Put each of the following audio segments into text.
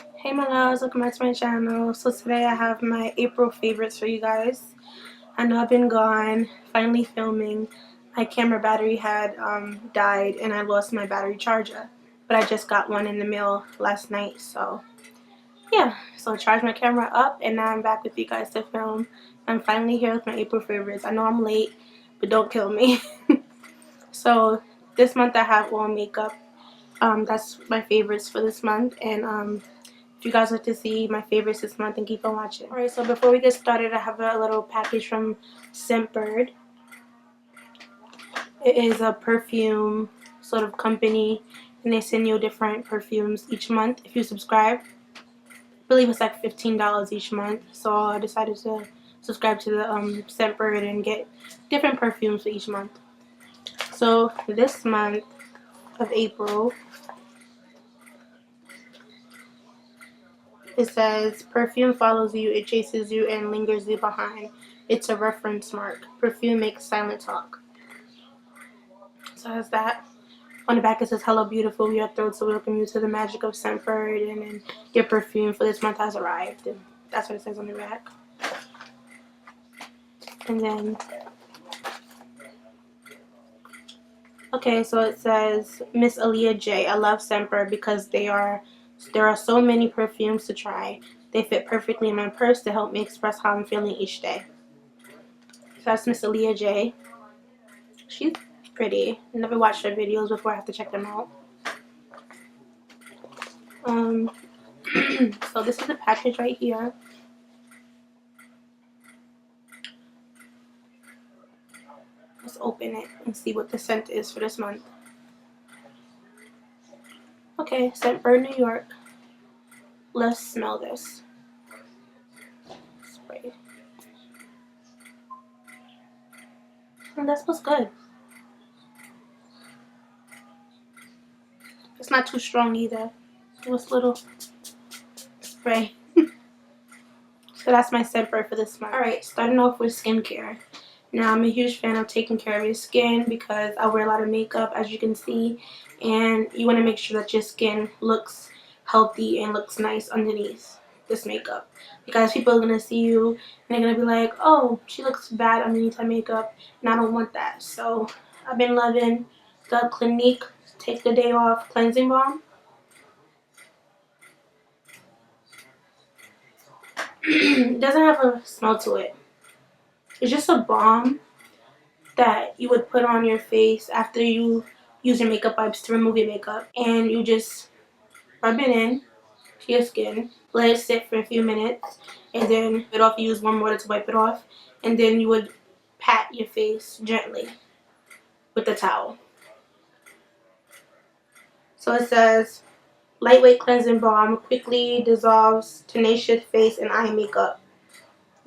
Hey my loves, welcome back to my channel. So today I have my April favorites for you guys. I know I've been gone, finally filming. My camera battery had died and I lost my battery charger. But I just got one in the mail last night, so yeah. So I charged my camera up and now I'm back with you guys to film. I'm finally here with my April favorites. I know I'm late, but don't kill me. So this month I have all makeup. That's my favorites for this month, and if you guys like to see my favorites this month, then keep on watching. Alright, so before we get started, I have a little package from Scentbird. It is a perfume sort of company, and they send you different perfumes each month if you subscribe. I believe it's like $15 each month, so I decided to subscribe to the Scentbird and get different perfumes for each month. So this month of April, it says, perfume follows you, it chases you, and lingers you behind. It's a reference mark. Perfume makes silent talk. So that's that. On the back it says, hello beautiful, we are thrilled to welcome you to the magic of Scentbird, and then your perfume for this month has arrived. And that's what it says on the back. And then, okay, so it says, Miss Aaliyah J. I love Scentbird because there are so many perfumes to try. They fit perfectly in my purse to help me express how I'm feeling each day. So that's Miss Aaliyah J. She's pretty. I never watched her videos before. I have to check them out. So this is the package right here. Let's open it and see what the scent is for this month. Okay, Scentbird New York. Let's smell this. Spray. And that smells good. It's not too strong either. Just a little spray. So that's my Scentbird for this month. Alright, starting off with skincare. Now, I'm a huge fan of taking care of your skin because I wear a lot of makeup, as you can see, and you want to make sure that your skin looks healthy and looks nice underneath this makeup, because people are going to see you and they're going to be like, oh, she looks bad underneath her makeup, and I don't want that. So I've been loving the Clinique Take the Day Off Cleansing Balm. It doesn't have a smell to it. It's just a balm that you would put on your face after you use your makeup wipes to remove your makeup. And you just rub it in to your skin, let it sit for a few minutes, and then use warm water to wipe it off. And then you would pat your face gently with the towel. So it says, lightweight cleansing balm quickly dissolves tenacious face and eye makeup,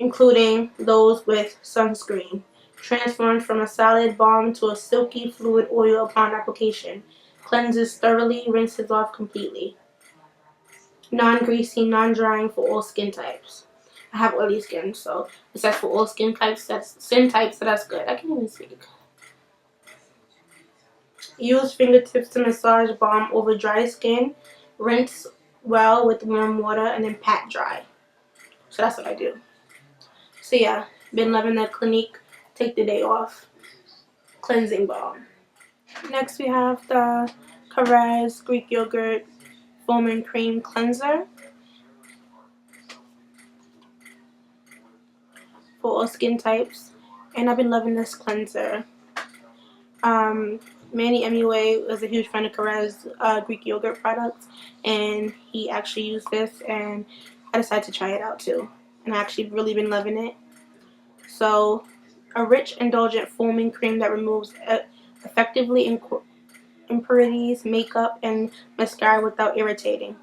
including those with sunscreen. Transforms from a solid balm to a silky fluid oil upon application. Cleanses thoroughly, rinses off completely. Non-greasy, non-drying for all skin types. I have oily skin, so it says for all skin types. So that's good. I can't even speak. Use fingertips to massage balm over dry skin. Rinse well with warm water and then pat dry. So that's what I do. So yeah, been loving the Clinique Take the Day Off Cleansing Balm. Next we have the Korres Greek Yogurt Foam and Cream Cleanser for all skin types. And I've been loving this cleanser. Manny MUA was a huge fan of Korres Greek Yogurt products, and he actually used this, and I decided to try it out too. And I actually really been loving it. So, a rich, indulgent foaming cream that removes effectively impurities, makeup, and mascara without irritating.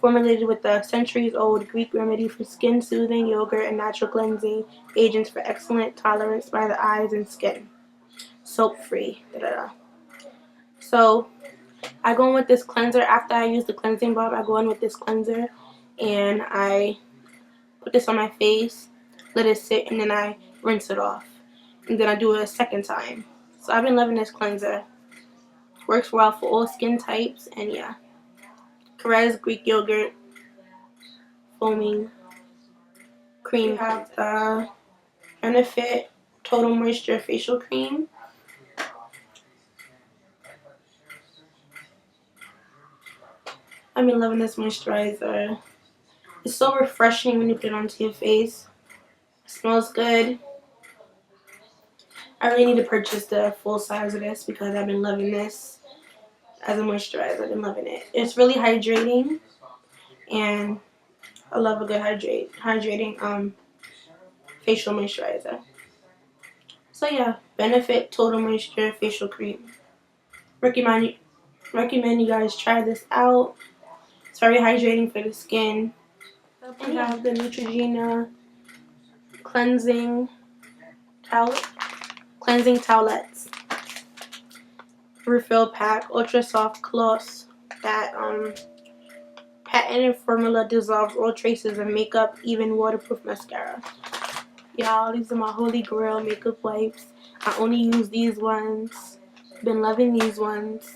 Formulated with the centuries-old Greek remedy for skin soothing, yogurt, and natural cleansing agents for excellent tolerance by the eyes and skin. Soap-free. So, I go in with this cleanser. After I use the cleansing balm, I go in with this cleanser, and I put this on my face, let it sit, and then I rinse it off. And then I do it a second time. So I've been loving this cleanser. Works well for all skin types, and yeah. Korres Greek Yogurt foaming cream. We have the Benefit Total Moisture Facial Cream. I've been loving this moisturizer. It's so refreshing when you put it onto your face. It smells good. I really need to purchase the full size of this because I've been loving this as a moisturizer. I've been loving it. It's really hydrating, and I love a good hydrating facial moisturizer. So yeah, Benefit Total Moisture Facial Cream. Recommend you guys try this out. It's very hydrating for the skin. And we have the Neutrogena cleansing towelettes refill pack, ultra soft gloss that patented formula dissolves all traces of makeup, even waterproof mascara. Y'all, these are my holy grail makeup wipes. I only use these ones. Been loving these ones.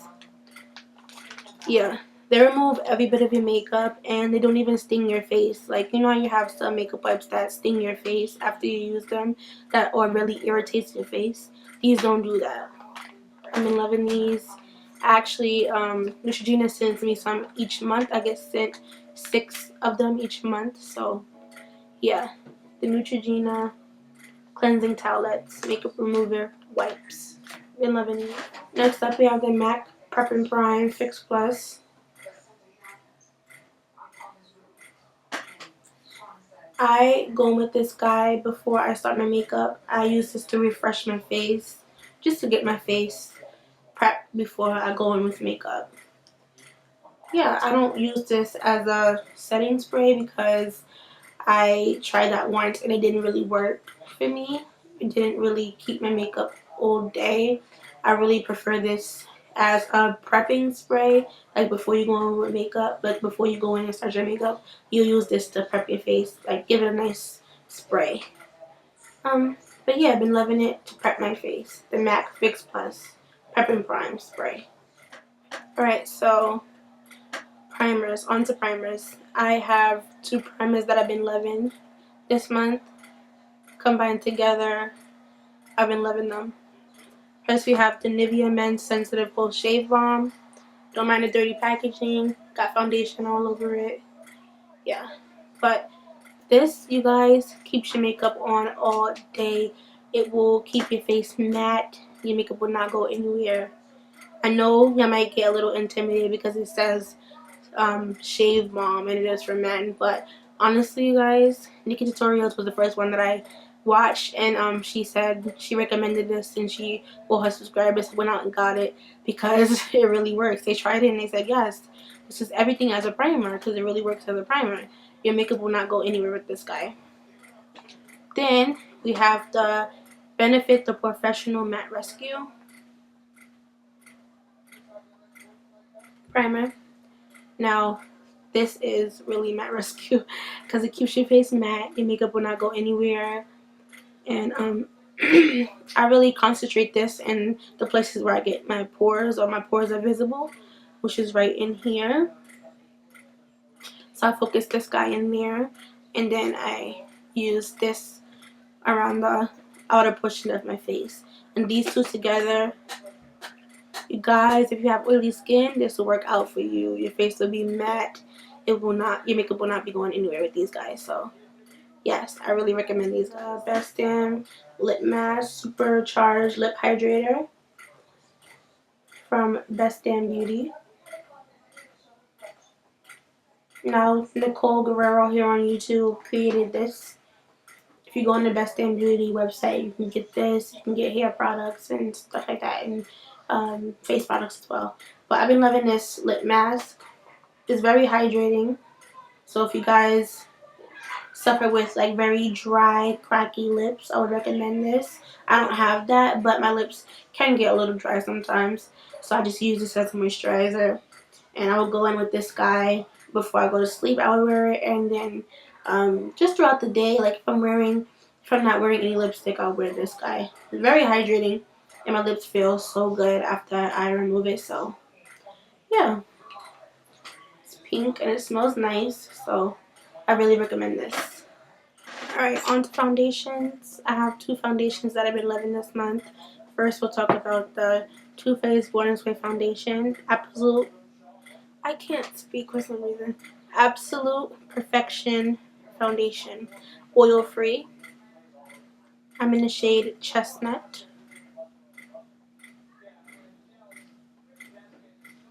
Yeah, they remove every bit of your makeup, and they don't even sting your face. Like, you know how you have some makeup wipes that sting your face after you use them, that or really irritates your face? These don't do that. I've been loving these. Actually, Neutrogena sends me some each month. I get sent 6 of them each month. So, yeah, the Neutrogena cleansing towelettes makeup remover wipes. Been loving it. Next up, we have the MAC Prep and Prime Fix Plus. I go with this guy before I start my makeup. I use this to refresh my face, just to get my face prepped before I go in with makeup. Yeah, I don't use this as a setting spray because I tried that once and it didn't really work for me. It didn't really keep my makeup all day. I really prefer this as a prepping spray, like before you go in with makeup. But before you go in and start your makeup, you use this to prep your face, like give it a nice spray. But yeah, I've been loving it to prep my face. The MAC Fix Plus Prep and Prime Spray. Alright, so primers, onto primers. I have 2 primers that I've been loving this month. Combined together, I've been loving them. First, we have the Nivea Men's Sensitive Post Shave Balm. Don't mind the dirty packaging. Got foundation all over it. Yeah. But this, you guys, keeps your makeup on all day. It will keep your face matte. Your makeup will not go anywhere. I know you might get a little intimidated because it says shave balm and it is for men, but honestly, you guys, Nikki Tutorials was the first one that I watched, and she said she recommended this, and her subscribers went out and got it because it really works. They tried it and they said yes, this is everything as a primer because it really works as a primer. Your makeup will not go anywhere with this guy. Then we have the Benefit the Porefessional Matte Rescue primer. Now, this is really matte rescue because it keeps your face matte. Your makeup will not go anywhere. And I really concentrate this in the places where I get my pores, or my pores are visible, which is right in here. So I focus this guy in there, and then I use this around the outer portion of my face. And these two together, you guys, if you have oily skin, this will work out for you. Your face will be matte. It will not, your makeup will not be going anywhere with these guys. So yes, I really recommend these guys. Best Damn Lip Mask Supercharged Lip Hydrator from Best Damn Beauty. Now, Nicole Guerrero here on YouTube created this. If you go on the Best Damn Beauty website, you can get this. You can get hair products and stuff like that, and face products as well. But I've been loving this lip mask. It's very hydrating. So if you guys suffer with like very dry, cracky lips, I would recommend this. I don't have that, but my lips can get a little dry sometimes. So I just use this as a moisturizer. And I will go in with this guy before I go to sleep. I would wear it, and then just throughout the day, like if I'm not wearing any lipstick, I'll wear this guy. It's very hydrating, and my lips feel so good after I remove it. So yeah, it's pink and it smells nice. So I really recommend this. Alright, on to foundations. I have two foundations that I've been loving this month. First, we'll talk about the Too Faced Born This Way foundation. I can't speak for some reason. Absolute Perfection foundation. Oil free. I'm in the shade Chestnut.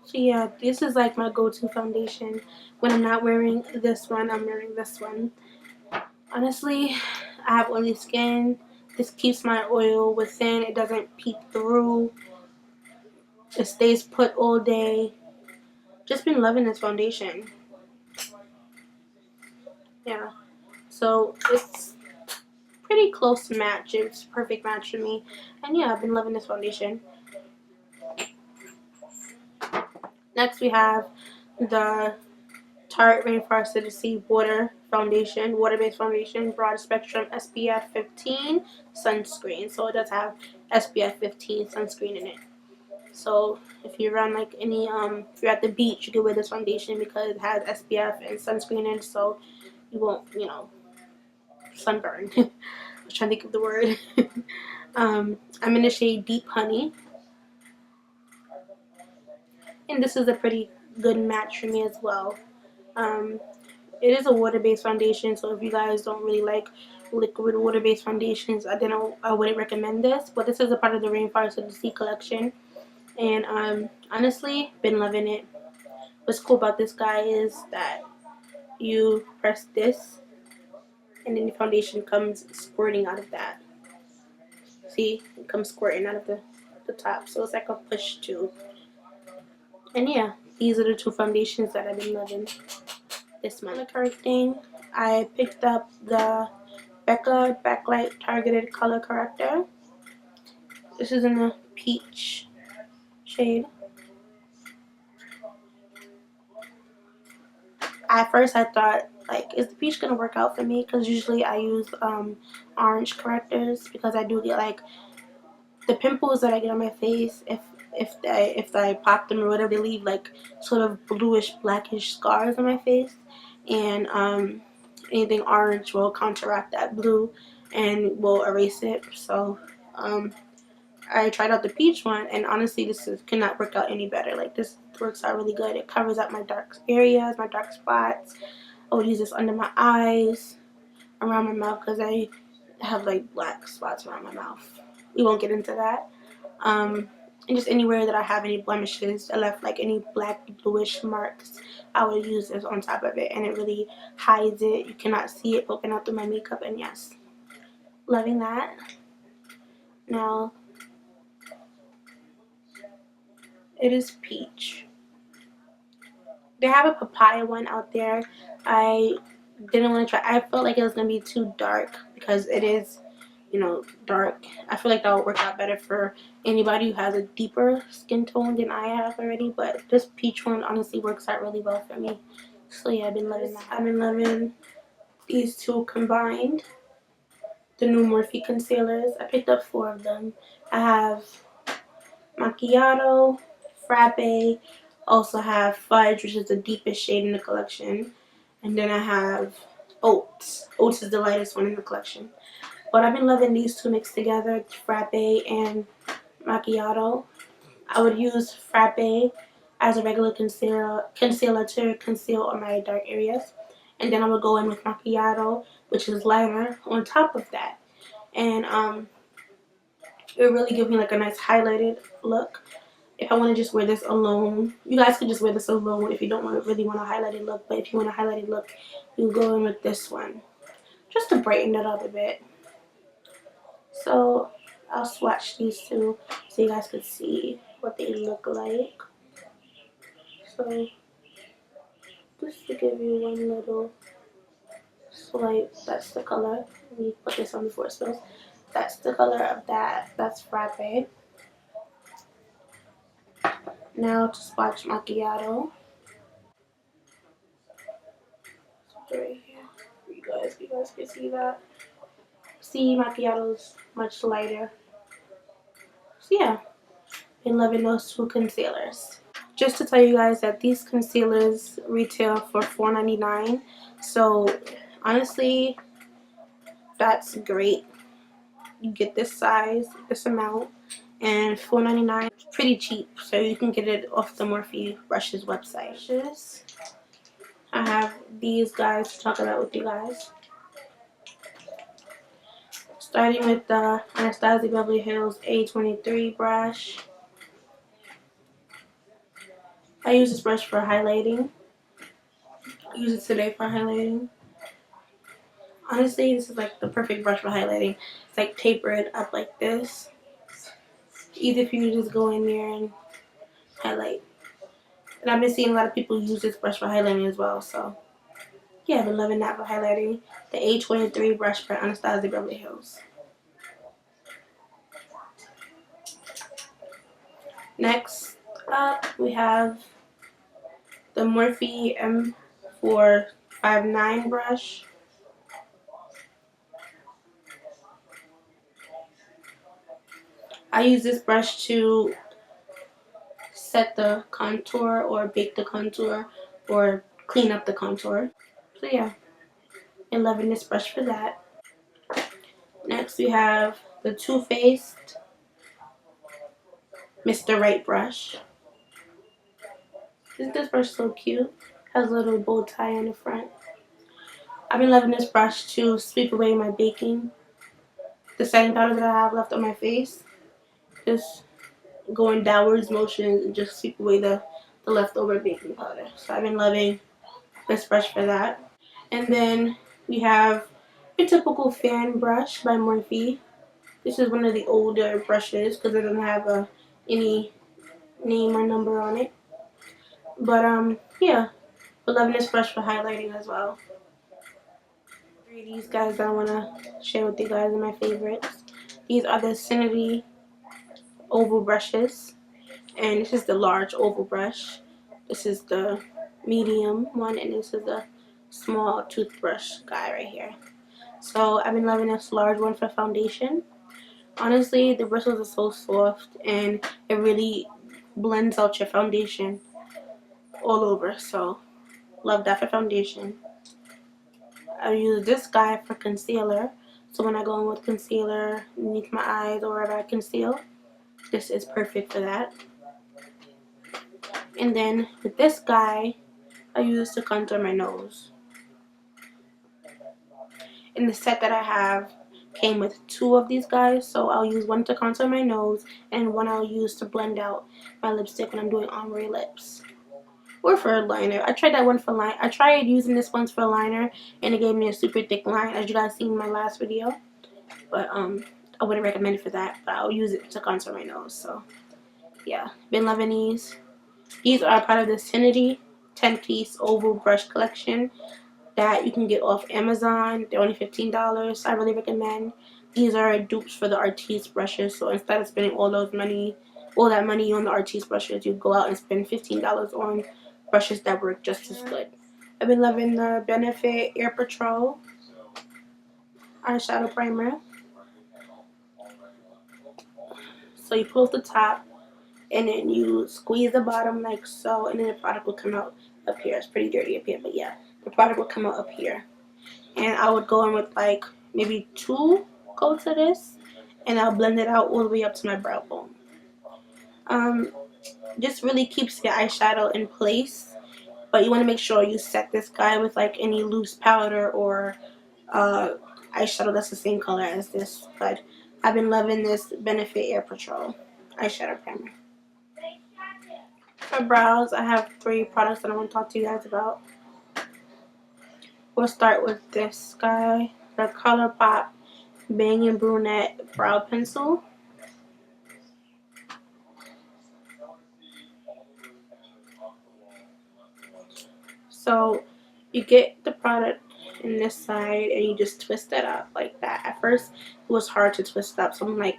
So yeah, this is like my go-to foundation. When I'm not wearing this one, I'm wearing this one. Honestly, I have oily skin. This keeps my oil within. It doesn't peek through. It stays put all day. Just been loving this foundation. Yeah. So it's pretty close to match. It's a perfect match for me. And yeah, I've been loving this foundation. Next we have the Tarte Rainforest to the Sea water-based foundation, broad spectrum SPF 15 sunscreen. So it does have SPF 15 sunscreen in it. So if you're around like if you're at the beach, you can wear this foundation because it has SPF and sunscreen in it, so you won't, sunburn. I was trying to think of the word. I'm in the shade Deep Honey. And this is a pretty good match for me as well. It is a water-based foundation, so if you guys don't really like liquid water-based foundations, I wouldn't recommend this. But this is a part of the Rainforest to the Sea collection. And honestly, been loving it. What's cool about this guy is that you press this and then the foundation comes squirting out of that. See, it comes squirting out of the top, so it's like a push tube. And yeah, these are the two foundations that I've been loving this month. The correcting, I picked up the Becca Backlight Targeted Color Corrector. This is in the peach shade. At first I thought, like, is the peach gonna work out for me? Because usually I use orange correctors because I do get like the pimples that I get on my face. If I pop them or whatever, they leave like sort of bluish blackish scars on my face, and anything orange will counteract that blue and will erase it. So I tried out the peach one, and honestly, could not work out any better. Like, this works out really good. It covers up my dark areas, my dark spots. I would use this under my eyes, around my mouth, because I have like black spots around my mouth. We won't get into that. And just anywhere that I have any blemishes, I left like any black bluish marks, I would use this on top of it, and it really hides it. You cannot see it poking out through my makeup, and yes, loving that. Now, it is peach. They have a papaya one out there. I didn't want to try. I felt like it was going to be too dark because it is, dark. I feel like that would work out better for anybody who has a deeper skin tone than I have already. But this peach one honestly works out really well for me. So yeah, I've been loving that. I've been loving these two combined. The new Morphe concealers. I picked up 4 of them. I have Macchiato, Frappe, also have Fudge, which is the deepest shade in the collection, and then I have Oats. Oats is the lightest one in the collection. But I've been loving these two mixed together, Frappe and Macchiato. I would use Frappe as a regular concealer to conceal on my dark areas, and then I would go in with Macchiato, which is lighter, on top of that, and it really gives me like a nice highlighted look. If I want to just wear this alone, you guys can just wear this alone if you don't really want a highlighted look. But if you want a highlighted look, you can go in with this one just to brighten it up a bit. So I'll swatch these two so you guys can see what they look like. So just to give you one little swipe, that's the color. Let me put this on before it spills. That's the color of that. That's Frappe. Now to swatch Macchiato. Right here. You guys can see that. See, Macchiato's much lighter. So yeah, been loving those two concealers. just to tell you guys that these concealers retail for $4.99. So honestly, that's great. You get this size, this amount, and $4.99. Pretty cheap, so you can get it off the Morphe Brushes website. I have these guys to talk about with you guys. Starting with the Anastasia Beverly Hills A23 brush. I use this brush for highlighting. I use it today for highlighting. Honestly, this is like the perfect brush for highlighting. It's like tapered up like this. Easy for you to just go in there and highlight. And I've been seeing a lot of people use this brush for highlighting as well. So yeah, I've been loving that for highlighting. The A23 brush by Anastasia Beverly Hills. Next up, we have the Morphe M459 brush. I use this brush to set the contour or bake the contour or clean up the contour. So yeah, I'm loving this brush for that. Next we have the Too Faced Mr. Right brush. Isn't this brush so cute? Has a little bow tie on the front. I've been loving this brush to sweep away my baking, the setting powder that I have left on my face. Just going downwards motion and just sweep away the leftover baking powder. So I've been loving this brush for that. And then we have a typical fan brush by Morphe. This is one of the older brushes because it doesn't have any name or number on it. But yeah, but loving this brush for highlighting as well. Three of these guys that I want to share with you guys are my favorites. These are the Cinity oval brushes, and this is the large oval brush. This is the medium one, and this is the small toothbrush guy right here. So I've been loving this large one for foundation. Honestly, the bristles are so soft and it really blends out your foundation all over. So love that for foundation. I use this guy for concealer. So when I go in with concealer beneath my eyes or wherever I conceal, this is perfect for that. And then with this guy, I use to contour my nose. In the set that I have came with two of these guys, so I'll use one to contour my nose and one I'll use to blend out my lipstick when I'm doing ombre lips or for a liner. I tried that one for line. I tried using this one for a liner and it gave me a super thick line, as you guys seen in my last video. But I wouldn't recommend it for that, but I'll use it to contour my nose. So yeah, been loving these. These are part of the Cinity 10-piece oval brush collection that you can get off Amazon. They're only $15. I really recommend. These are dupes for the Tartiest brushes. So instead of spending all that money on the Tartiest brushes, you go out and spend $15 on brushes that work just as good. I've been loving the Benefit Air Patrol eyeshadow primer. So you pull the top and then you squeeze the bottom like so, and then the product will come out up here. It's pretty dirty up here, but yeah, the product will come out up here. And I would go in with like maybe 2 coats of this, and I'll blend it out all the way up to my brow bone. Just really keeps your eyeshadow in place, but you want to make sure you set this guy with like any loose powder or eyeshadow that's the same color as this. But I've been loving this Benefit Air Patrol eyeshadow primer. For brows, I have 3 products that I want to talk to you guys about. We'll start with this guy, the ColourPop Banging Brunette Brow Pencil. So you get the product in this side and you just twist it up like that. At first it was hard to twist up, so I'm like,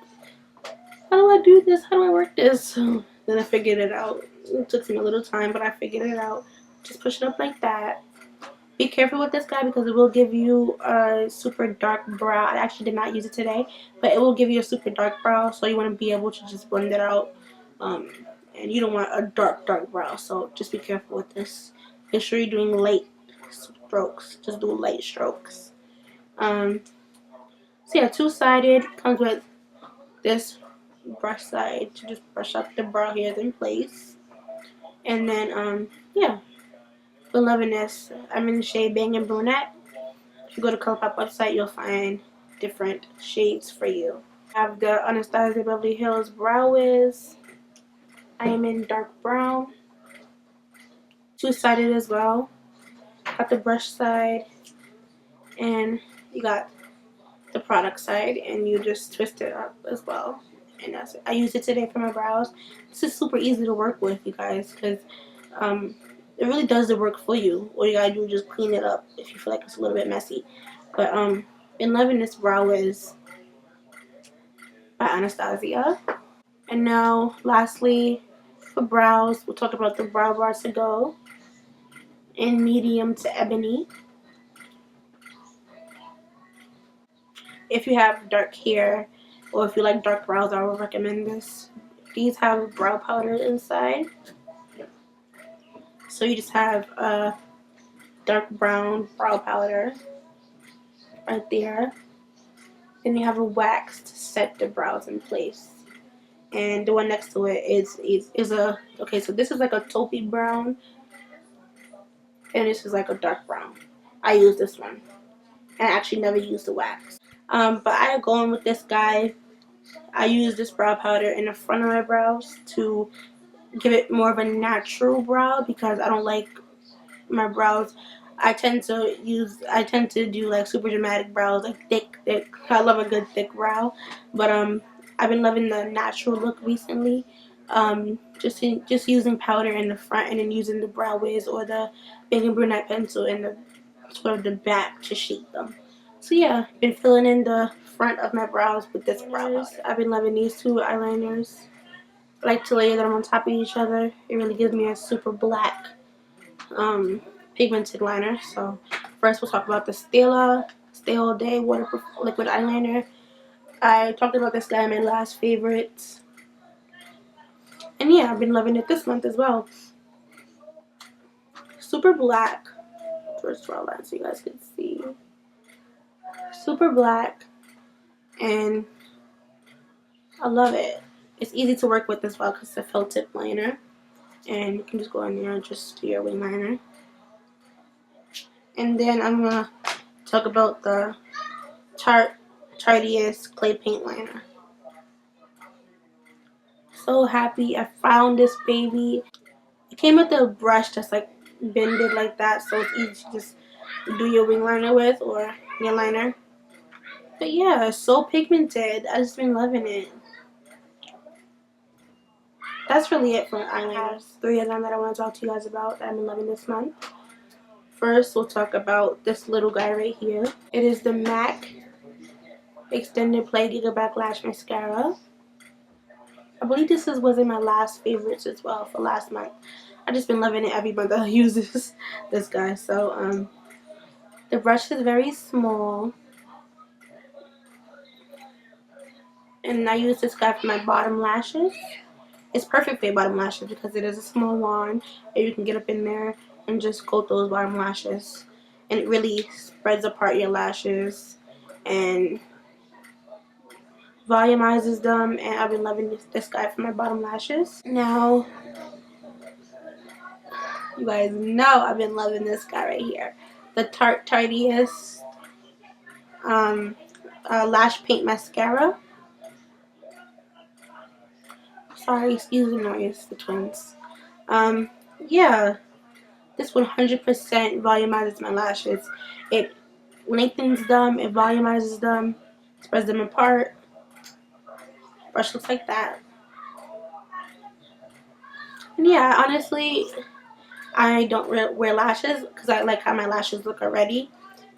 how do I do this? How do I work this? Then I figured it out. It took me a little time, but I figured it out. Just push it up like that. Be careful with this guy because it will give you a super dark brow. I actually did not use it today, but it will give you a super dark brow, so you want to be able to just blend it out and and you don't want a dark brow, so just be careful with this. Make sure you're doing light strokes. Just do light strokes. So yeah, two-sided. Comes with this brush side to just brush up the brow hairs in place. And then yeah, been loving this. I'm in the shade Bangin' Brunette. If you go to ColourPop website, you'll find different shades for you. I have the Anastasia Beverly Hills Brow Wiz. I am in dark brown. Two-sided as well. Got the brush side, and you got the product side, and you just twist it up as well. And that's it. I used it today for my brows. This is super easy to work with, you guys, because it really does the work for you. All you gotta do is just clean it up if you feel like it's a little bit messy. But been loving this Brow Wiz by Anastasia. And now, lastly, for brows, we'll talk about the Brow Bars to Go in medium to ebony. If you have dark hair or if you like dark brows, I would recommend this. These have brow powder inside. So you just have a dark brown brow powder right there. Then you have a wax to set the brows in place. And the one next to it is a, okay, so this is like a taupey brown. And this is like a dark brown. I use this one. And I actually never used the wax. But I go in with this guy. I use this brow powder in the front of my brows to give it more of a natural brow because I don't like my brows. I tend to do like super dramatic brows, like thick. I love a good thick brow, but I've been loving the natural look recently. Just using powder in the front and then using the Brow Wiz or the Bangin' Brunette pencil in the sort of the back to shape them. So yeah, been filling in the front of my brows with this brow powder. I've been loving these two eyeliners. I like to layer them on top of each other. It really gives me a super black pigmented liner. So first we'll talk about the Stila Stay All Day Waterproof Liquid Eyeliner. I talked about this guy in my last favorites. And yeah, I've been loving it this month as well. Super black. First draw line so you guys can see. Super black. And I love it. It's easy to work with as well because it's a felt tip liner. And you can just go in there and just do your wing liner. And then I'm going to talk about the Tartiest Clay Paint Liner. So happy I found this baby. It came with a brush that's like bended like that, so it's easy to just do your wing liner with or your liner. But yeah, so pigmented. I just been loving it. That's really it for eyeliners. 3 of them that I want to talk to you guys about that I've been loving this month. First, we'll talk about this little guy right here. It is the MAC Extended Play Gigablack Lash Mascara. I believe this was in my last favorites as well for last month. I just been loving it every month I use this guy. So the brush is very small. And I use this guy for my bottom lashes. It's perfect for your bottom lashes because it is a small wand and you can get up in there and just coat those bottom lashes. And it really spreads apart your lashes and volumizes them. And I've been loving this guy for my bottom lashes. Now, you guys know I've been loving this guy right here. The Tartiest Lash Paint Mascara. Sorry, excuse the noise, the twins. Yeah, this 100% volumizes my lashes. It lengthens them, it volumizes them, spreads them apart. Brush looks like that. And yeah, honestly, I don't wear lashes because I like how my lashes look already.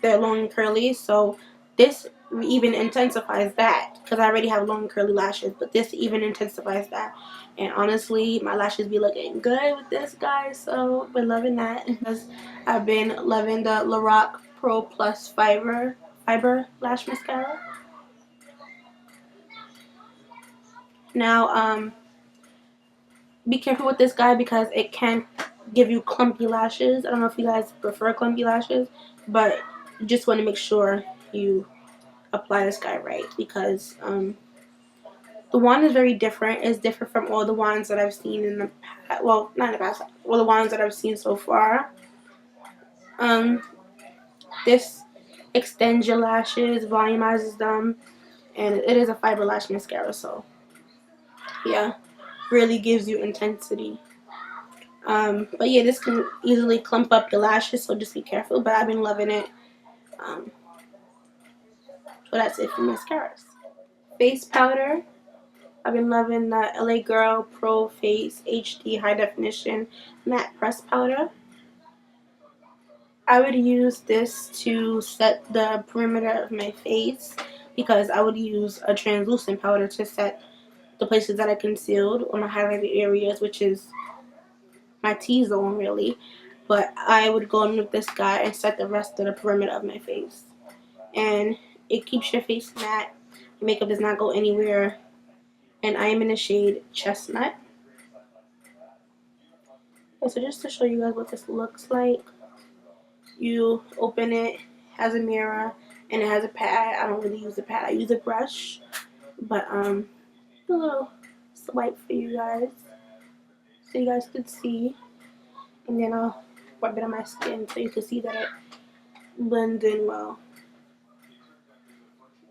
They're long and curly, so this even intensifies that because I already have long curly lashes, but this even intensifies that. And honestly, my lashes be looking good with this guy, so I've been loving that. I've been loving the Lorac Pro Plus Fiber Lash Mascara. Now, be careful with this guy because it can give you clumpy lashes. I don't know if you guys prefer clumpy lashes, but you just want to make sure you apply this guy right, because the wand is very different. It's different from all the wands that I've seen in the past. Well, not in the past. All the wands that I've seen so far. This extends your lashes, volumizes them, and it is a fiber lash mascara, so yeah, really gives you intensity. But yeah, this can easily clump up your lashes, so just be careful. But I've been loving it. So that's it for mascaras. Face powder. I've been loving the LA Girl Pro Face HD High Definition Matte Press Powder. I would use this to set the perimeter of my face because I would use a translucent powder to set the places that I concealed or my highlighted areas, which is my T-zone really. But I would go in with this guy and set the rest of the perimeter of my face. And it keeps your face matte. Your makeup does not go anywhere. And I am in the shade Chestnut. Okay, so just to show you guys what this looks like. You open it, has a mirror, and it has a pad. I don't really use a pad. I use a brush. But a little swipe for you guys, so you guys could see. And then I'll rub it on my skin so you can see that it blends in well.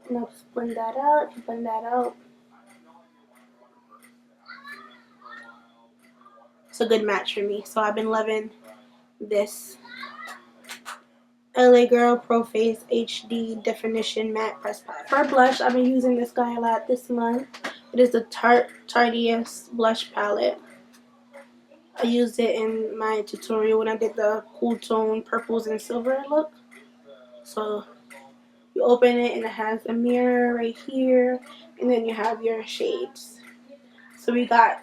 And I'll just blend that out. If you blend that out, it's a good match for me. So I've been loving this LA Girl Pro Face HD Definition Matte Press Powder. For blush, I've been using this guy a lot this month. It is the Tartiest blush palette. I used it in my tutorial when I did the cool tone purples and silver look. So you open it and it has a mirror right here, and then you have your shades. So we got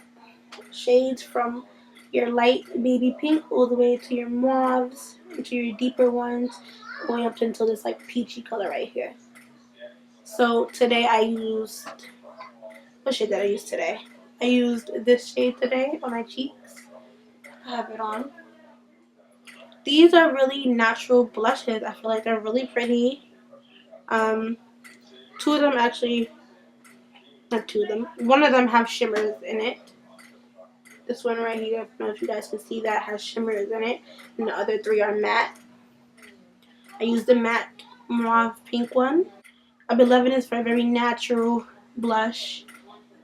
shades from your light baby pink all the way to your mauves, to your deeper ones, going up until this like peachy color right here. So today I used, what shade did I use today? I used this shade today on my cheeks. I have it on. These are really natural blushes. I feel like they're really pretty. Two of them actually, not two of them, one of them have shimmers in it. This one right here, I don't know if you guys can see that, has shimmers in it. And the other three are matte. I used the matte mauve pink one. I've been loving this for a very natural blush.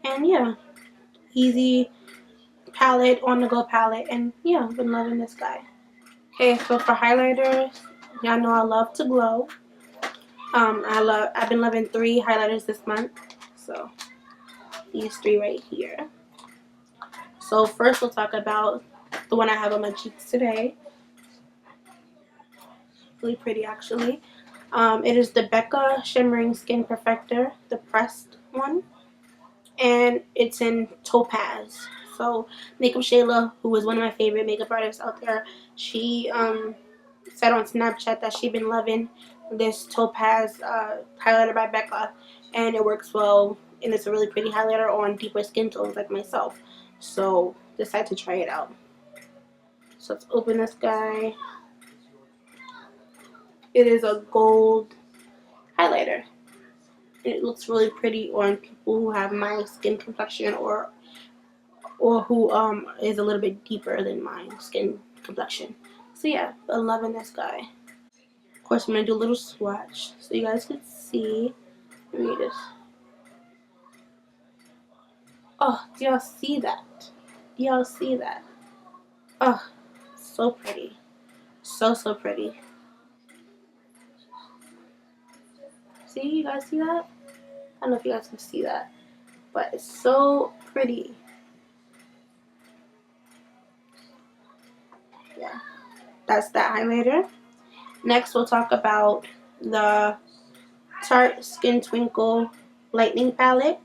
And yeah, easy palette, on the go palette. And yeah, I've been loving this guy. Okay, so for highlighters, y'all know I love to glow. I've been loving 3 highlighters this month. So these 3 right here. So first we'll talk about the one I have on my cheeks today. Really pretty actually. It is the Becca Shimmering Skin Perfector, the pressed one. And it's in Topaz. So Makeup Shayla, who is one of my favorite makeup artists out there, she said on Snapchat that she'd been loving this Topaz highlighter by Becca. And it works well, and it's a really pretty highlighter on deeper skin tones like myself. So decided to try it out. So let's open this guy. It is a gold highlighter. And it looks really pretty on people who have my skin complexion or who is a little bit deeper than my skin complexion. So yeah, I'm loving this guy. Of course, I'm gonna do a little swatch so you guys can see. Let me just. Oh, do y'all see that? Do y'all see that? Oh, so pretty. So pretty. See, you guys see that? I don't know if you guys can see that, but it's so pretty. Yeah, that's that highlighter. Next, we'll talk about the Tarte Skin Twinkle Lightening Palette.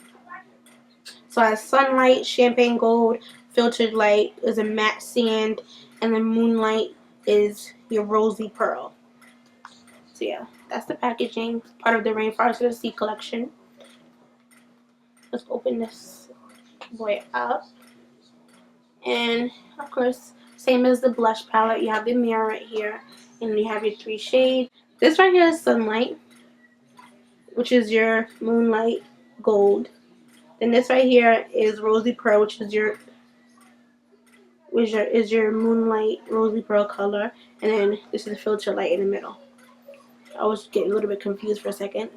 So it has Sunlight, Champagne Gold, Filtered Light is a matte sand, and then Moonlight is your Rosy Pearl. So yeah, that's the packaging, part of the Rainforest of the Sea collection. Let's open this boy up. And of course, same as the blush palette, you have the mirror right here, and you have your 3 shades. This right here is Sunlight, which is your Moonlight Gold. Then this right here is Rosy Pearl, which is your Moonlight Rosy Pearl color. And then this is Filter Light in the middle. I was getting a little bit confused for a second.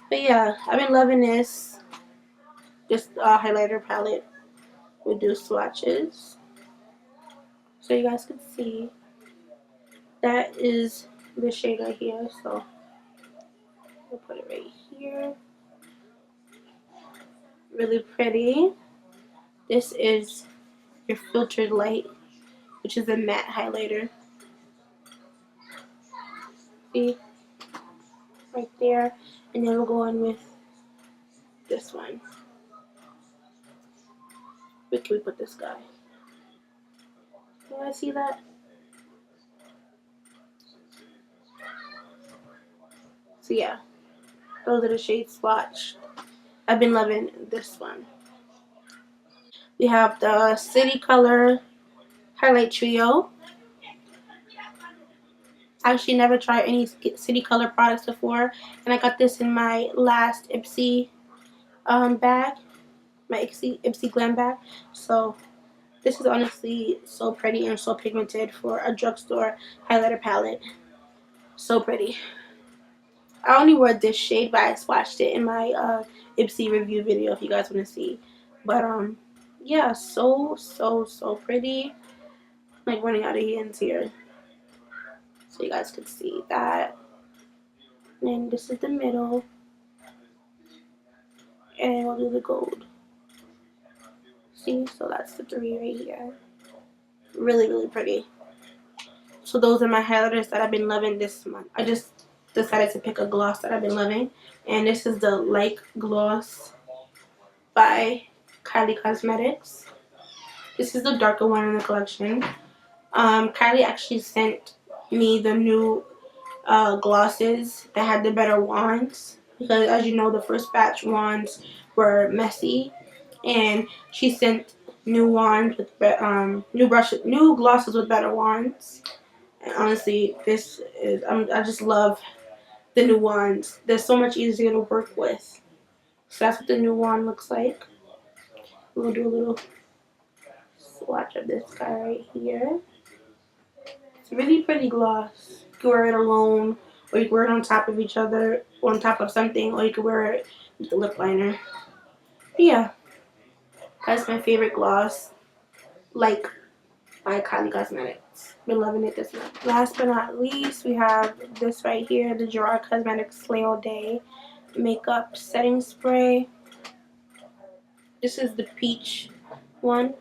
But yeah, I've been loving this. Just highlighter palette with do swatches. So you guys can see. That is the shade right here. So we'll put it right here. Really pretty. This is your Filtered Light, which is a matte highlighter. See? Right there. And then we'll go on with this one. Where can we put this guy? Can I see that? So yeah, those are the shades swatched. I've been loving this one. We have the City Color Highlight Trio. I actually never tried any City Color products before, and I got this in my last Ipsy bag, my Ipsy Glam bag. So this is honestly so pretty and so pigmented for a drugstore highlighter palette. So pretty. I only wore this shade, but I swatched it in my Ipsy review video if you guys want to see. But yeah, so pretty. I'm like running out of hands here, so you guys could see that. And this is the middle, and we'll do the gold. See, so that's the 3 right here. Really pretty. So those are my highlighters that I've been loving this month. I just decided to pick a gloss that I've been loving, and this is the Like Gloss by Kylie Cosmetics. This is the darker one in the collection. Kylie actually sent me the new glosses that had the better wands, because as you know, the first batch wands were messy, and she sent new wands with new glosses with better wands. And honestly, this is I just love the new wands. They're so much easier to work with. So that's what the new wand looks like. We'll do a little swatch of this guy right here. It's a really pretty gloss. You can wear it alone, or you can wear it on top of each other, on top of something, or you can wear it with the lip liner. But yeah, that's my favorite gloss, Like by Kylie Cosmetics. Been loving it this month. Last but not least, we have this right here, the Gerard Cosmetics Slay All Day Makeup Setting Spray. This is the peach one.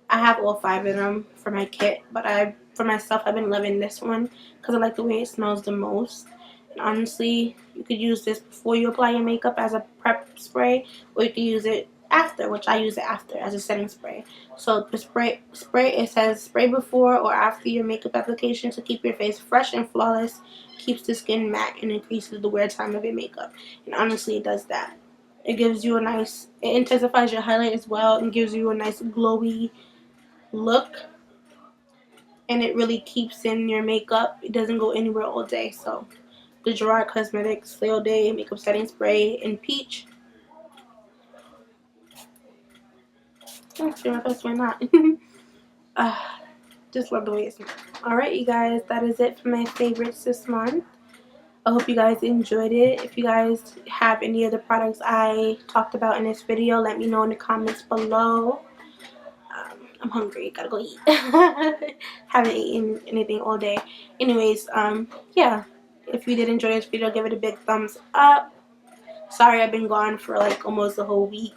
I have all 5 of them for my kit, but for myself, I've been loving this one because I like the way it smells the most. And honestly, you could use this before you apply your makeup as a prep spray, or you could use it after, which I use it after as a setting spray. So the spray it says spray before or after your makeup application to keep your face fresh and flawless, keeps the skin matte, and increases the wear time of your makeup. And honestly, it does that. It gives you it intensifies your highlight as well, and gives you a nice glowy look, and it really keeps in your makeup. It doesn't go anywhere all day. So the Gerard Cosmetics Slay All Day Makeup Setting Spray in peach. Oh, should my face, why not? Just love the way it smells. Alright, you guys, that is it for my favorites this month. I hope you guys enjoyed it. If you guys have any other products I talked about in this video, let me know in the comments below. I'm hungry. Gotta go eat. Haven't eaten anything all day. Anyways, yeah. If you did enjoy this video, give it a big thumbs up. Sorry I've been gone for like almost a whole week.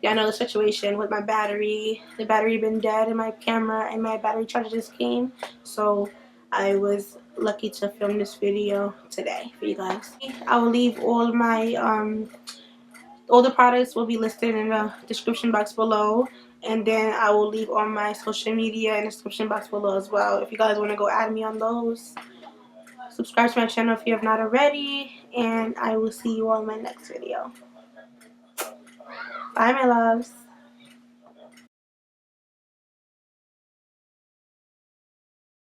Yeah, I know the situation with my battery. The battery been dead in my camera, and my battery charger just came. So I was lucky to film this video today for you guys. I will leave all my all the products will be listed in the description box below, and then I will leave all my social media in the description box below as well if you guys want to go add me on those. Subscribe to my channel if you have not already, and I will see you all in my next video. Bye, my loves.